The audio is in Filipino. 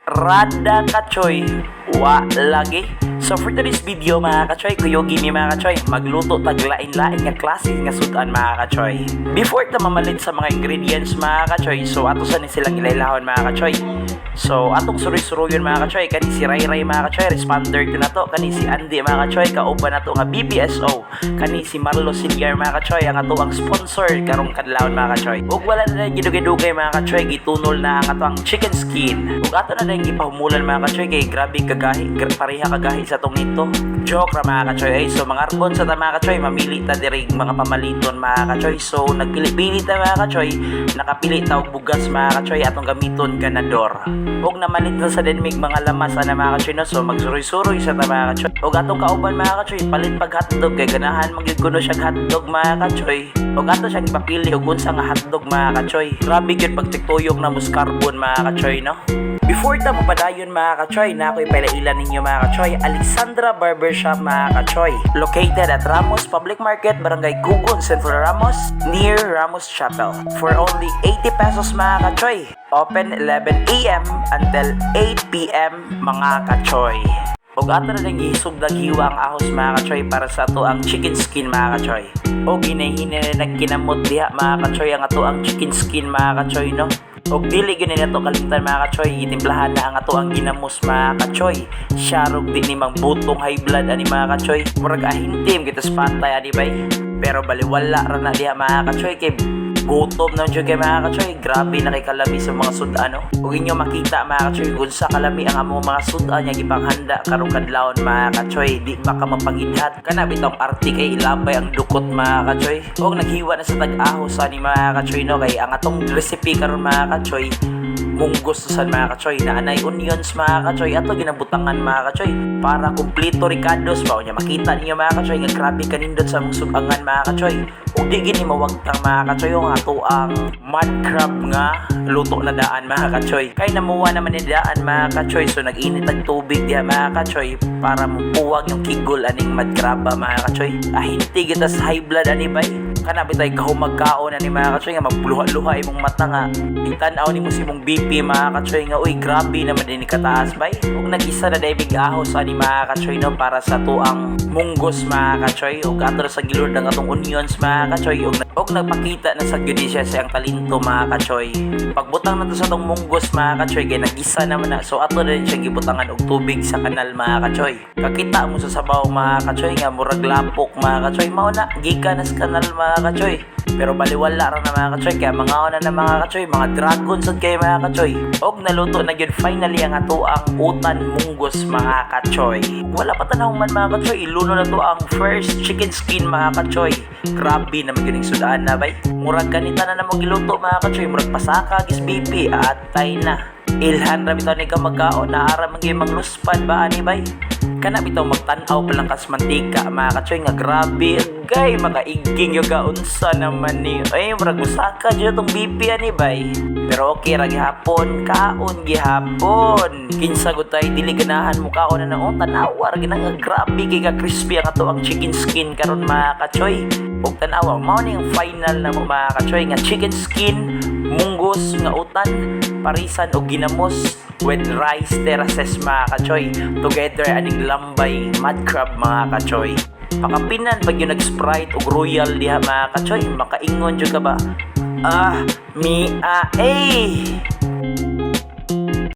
Rada kachoy, wa lagi. So for today's video mga kachoy, kuyogi mi mga kachoy, magluto tag lain-lain nga klase nga sudan mga kachoy. Before ta mamalit sa mga ingredients mga kachoy, so ato sa ni silang ilailahon mga kachoy. So atong suroy-suroyon mga kachoy, kani si Ray mga kachoy, responder ko na to, kani si Andy mga kachoy, kauban na to nga BPSO, kani si Marlo Siliar mga kachoy, ang ato ang sponsor karong kadlawon mga kachoy. Ug wala na gidugay-dugay mga kachoy, gitunol na ang ato ang chicken skin. Ug ato na dahil gipahumulan mga kachoy, kay grabe kagahi, pareha kagahi sa tong nito. Joke ra mga kachoy. Ay, so mga arbon sa ta mga kachoy, mamili ta diri mga pamaliton mga kachoy. So nagpili-pili ta mga kachoy, nakapili ta og bugas mga kachoy, atong gamiton ganador. Ug namalit na sa denmig mga lamas ana mga kachoy no. So magsuroy-suroy sa ta mga kachoy. Ug atong kauban mga kachoy, palit pag hotdog kay ganahan magyud kuno siya hotdog mga kachoy. Ug ato siyang ipapili og unsa nga hotdog mga kachoy. Grabe gyud pagtiktuyok na muskarbon mga kachoy no. Before ta mapadayon mga kachoy, na ako'y palailan ninyo mga kachoy, Alexandra Barbershop mga kachoy, located at Ramos Public Market, Barangay Gugon, Central Ramos, near Ramos Chapel. For only 80 pesos mga kachoy. Open 11 a.m. until 8 p.m. mga kachoy. Og ato na lang gihisog daghiwa ang ahos mga kachoy para sa ato ang chicken skin mga kachoy. O ginahina na nagkinamot diha mga kachoy ang ato ang chicken skin mga kachoy no. Og dili gyud na to kalimtan mga kachoy, itimplahan na ang ato ang ginamos mga kachoy. Syarog di ni mang butong high blood ani mga kachoy. Murag ahintim kita sa patay ani bay. Pero baliwala ra na diha mga kachoy kay gutom na dyan kay mga kachoy. Grabe na kay kalami sa mga sudan no. Ug inyo makita mga kachoy kung sa kalami ang among mga sudan nga gipanghanda karong kadlawon mga kachoy. Di ba ka mapangidhat kana bitong arti kay ilabay ang dukot mga kachoy. Ug naghiwa na sa tag-ahos ani mga kachoy no, kay ang atong recipe karon mga kachoy, munggos sa mga kachoy na anay onions mga kachoy, ato ginabutangan mga kachoy para kumpleto ricados pa unya makita ninyo mga kachoy nga grabe kanindot sa mong sugangan mga kachoy. Ug di gini mawagtang mga kachoy ang ato ang mud crab nga luto na daan mga kachoy. Kay namuwa naman ni daan mga kachoy, so nag-init ang tubig diha mga kachoy para mupuwag yung kigol aning mud crab mga kachoy. Ahinti kita sa high blood ani bay. Kana bitay kahumagkaon ani mga kachoy nga magluha-luha imong mata nga itan-aw nimo si mong BP mga kachoy nga uy grabe naman din kataas bay. Ug nag-isa na day big ahos ani mga kachoy no para sa tuang munggos mga kachoy. Ug ato sa gilud ang atong onions mga kachoy. Ug nagpakita na sa gyud siya sa talento mga kachoy. Pagbutang nato sa tong munggos mga kachoy kay nag-isa naman na, so ato din siya gibutangan og tubig sa kanal mga kachoy. Kakita mo sa sabaw mga kachoy nga murag lapok mga kachoy, mao na gikan na sa kanal mga kachoy. Pero baliwala ra na mga kachoy, kaya mga una na mga kachoy, mga dragon sad kay mga kachoy. Og naluto na gyud finally ang ato ang utan munggos mga kachoy. Wala pa tanawon man mga kachoy, iluno na to ang first chicken skin mga kachoy. Grabe na magining sudaan na bay. Murag kanita na namang giluto mga kachoy, murag pasaka gis BP atay na. Ilhan ra bitaw ni ka magkaon na ara man gyud mangluspad ba ani bay. Kana bitaw magtan-aw pa lang kas mantika mga kachoy nga grabe gay makaiging yung kaunsa naman ni ay murag musaka dyan itong BP ani bay. Pero okay ra gihapon, kaon gihapon kinsa gutay dili ganahan mo kaon na naon tanawar ginang grabe kay ka crispy ang ato ang chicken skin karon mga kachoy. Ug tanawa mao ni ang final na mo mga kachoy nga chicken skin munggos nga utan parisan og ginamos with rice terraces mga kachoy together aning lambay mud crab mga kachoy. Pakapinan pag yung nag-sprite og royal diha mga kachoy, makaingon jud ka ba? Mi a